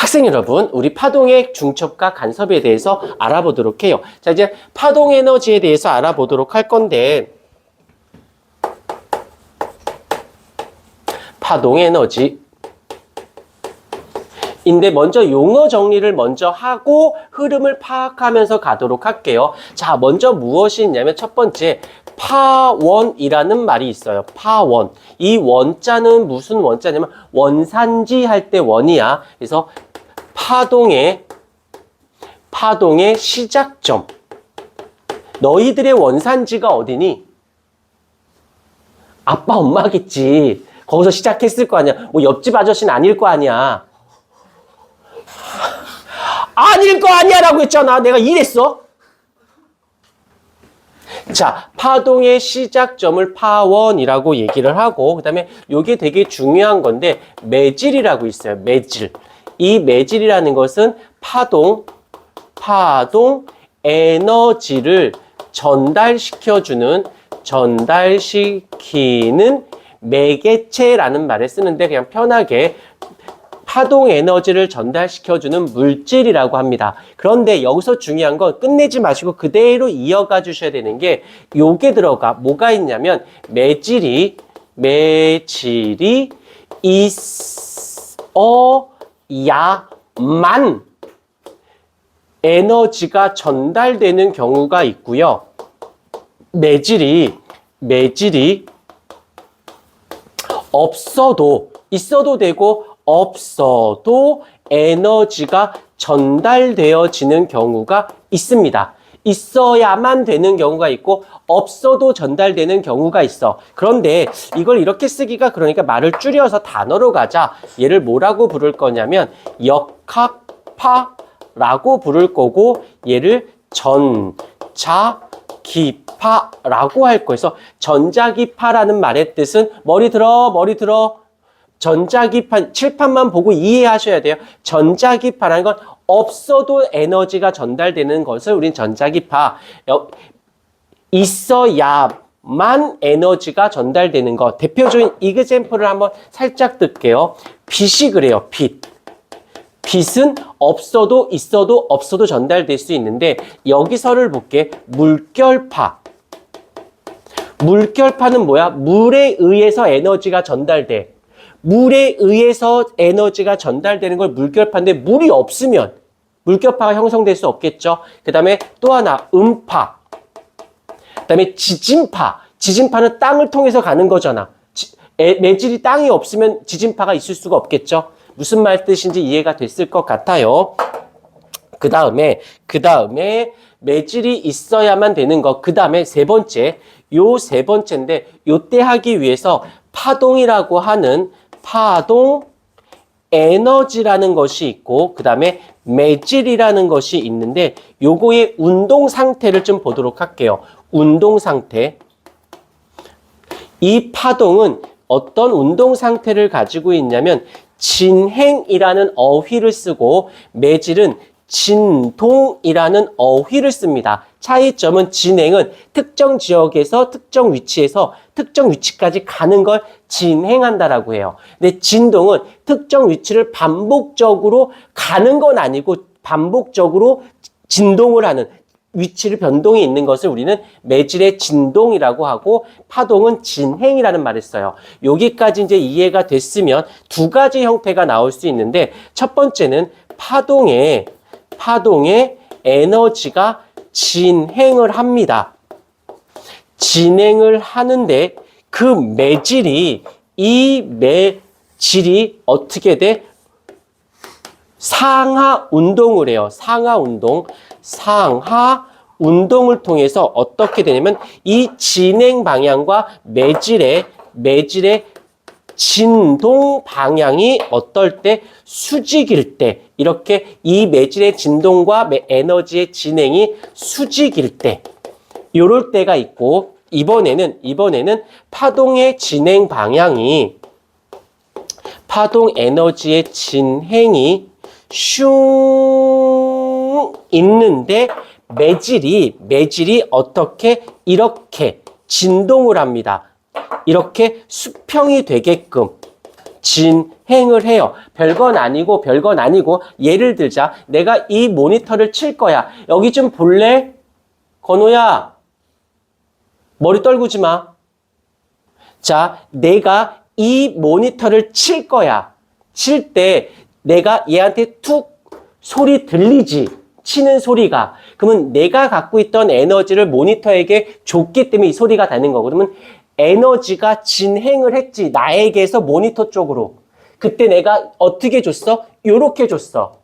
학생 여러분, 우리 파동의 중첩과 간섭에 대해서 알아보도록 해요. 자, 이제 파동 에너지에 대해서 알아보도록 할 건데, 파동 에너지. 인데 먼저 용어 정리를 먼저 하고 흐름을 파악하면서 가도록 할게요. 자, 먼저 무엇이 있냐면 첫 번째, 파원이라는 말이 있어요. 파원. 이 원자는 무슨 원자냐면 원산지 할 때 원이야. 그래서 파동의 시작점. 너희들의 원산지가 어디니? 아빠, 엄마겠지. 거기서 시작했을 거 아니야. 뭐 옆집 아저씨는 아닐 거 아니야. 아닐 거 아니야라고 했잖아. 내가 이랬어. 자, 파동의 시작점을 파원이라고 얘기를 하고, 그 다음에 이게 되게 중요한 건데 매질이라고 있어요. 매질. 이 매질이라는 것은 파동 에너지를 전달시키는 매개체라는 말을 쓰는데 그냥 편하게 파동 에너지를 전달시켜주는 물질이라고 합니다. 그런데 여기서 중요한 건 끝내지 마시고 그대로 이어가 주셔야 되는 게 요게 들어가 뭐가 있냐면 매질이 있어야만 에너지가 전달되는 경우가 있고요. 매질이 있어도 되고 없어도 에너지가 전달되어지는 경우가 있습니다. 있어야만 되는 경우가 있고 없어도 전달되는 경우가 있어. 그런데 이걸 이렇게 쓰기가 그러니까 말을 줄여서 단어로 가자. 얘를 뭐라고 부를 거냐면 역학파라고 부를 거고 얘를 전자기파라고 할 거예요. 그래서 전자기파라는 말의 뜻은 머리 들어 전자기파, 칠판만 보고 이해하셔야 돼요. 전자기파라는 건 없어도 에너지가 전달되는 것을 우린 전자기파. 있어야만 에너지가 전달되는 것. 대표적인 이그젬플을 한번 살짝 뜰게요. 빛이 그래요. 빛은 없어도 있어도 없어도 전달될 수 있는데 여기서를 볼게. 물결파는 뭐야? 물에 의해서 에너지가 전달돼. 물에 의해서 에너지가 전달되는 걸 물결파인데 물이 없으면 물결파가 형성될 수 없겠죠. 그 다음에 또 하나 음파. 그 다음에 지진파는 땅을 통해서 가는 거잖아. 매질이 땅이 없으면 지진파가 있을 수가 없겠죠. 무슨 말 뜻인지 이해가 됐을 것 같아요. 그 다음에 매질이 있어야만 되는 것. 그 다음에 세 번째인데 요때 하기 위해서 파동이라고 하는 파동 에너지라는 것이 있고 그 다음에 매질이라는 것이 있는데 요거의 운동 상태를 좀 보도록 할게요. 운동 상태. 이 파동은 어떤 운동 상태를 가지고 있냐면 진행이라는 어휘를 쓰고 매질은 진동이라는 어휘를 씁니다. 차이점은 진행은 특정 지역에서 특정 위치에서 특정 위치까지 가는 걸 진행한다라고 해요. 근데 진동은 특정 위치를 반복적으로 가는 건 아니고 반복적으로 진동을 하는 위치를 변동이 있는 것을 우리는 매질의 진동이라고 하고 파동은 진행이라는 말을 써요. 여기까지 이제 이해가 됐으면 두 가지 형태가 나올 수 있는데 첫 번째는 파동의 에너지가 진행을 합니다. 진행을 하는데 이 매질이 어떻게 돼? 상하 운동을 해요. 상하 운동을 통해서 어떻게 되냐면 이 진행 방향과 매질의 진동 방향이 어떨 때 수직일 때 이렇게 이 매질의 진동과 에너지의 진행이 수직일 때 요럴 때가 있고 이번에는 파동의 진행 방향이 파동 에너지의 진행이 슝 있는데 매질이 어떻게 이렇게 진동을 합니다. 이렇게 수평이 되게끔 진행을 해요. 별건 아니고 별건 아니고 예를 들자. 내가 이 모니터를 칠 거야. 여기 좀 볼래? 건우야. 머리 떨구지 마. 자, 내가 이 모니터를 칠 거야. 칠 때 내가 얘한테 툭 소리 들리지? 치는 소리가. 그러면 내가 갖고 있던 에너지를 모니터에게 줬기 때문에 이 소리가 나는 거고. 그러면 에너지가 진행을 했지. 나에게서 모니터 쪽으로. 그때 내가 어떻게 줬어? 요렇게 줬어.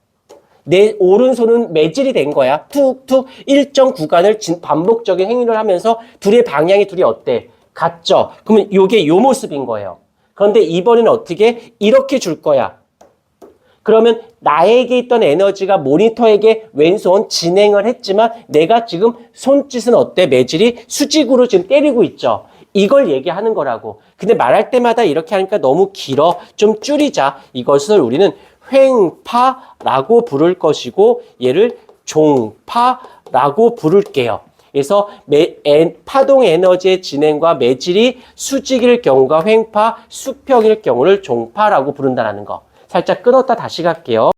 내 오른손은 매질이 된 거야. 툭툭 일정 구간을 반복적인 행위를 하면서 둘의 방향이 둘이 어때? 같죠? 그러면 요게 요 모습인 거예요. 그런데 이번에는 어떻게? 이렇게 줄 거야. 그러면 나에게 있던 에너지가 모니터에게 왼손 진행을 했지만 내가 지금 손짓은 어때? 매질이 수직으로 지금 때리고 있죠. 이걸 얘기하는 거라고. 근데 말할 때마다 이렇게 하니까 너무 길어. 좀 줄이자. 이것을 우리는 횡파라고 부를 것이고 얘를 종파라고 부를게요. 그래서 파동 에너지의 진행과 매질이 수직일 경우가 횡파, 수평일 경우를 종파라고 부른다는 거. 살짝 끊었다 다시 갈게요.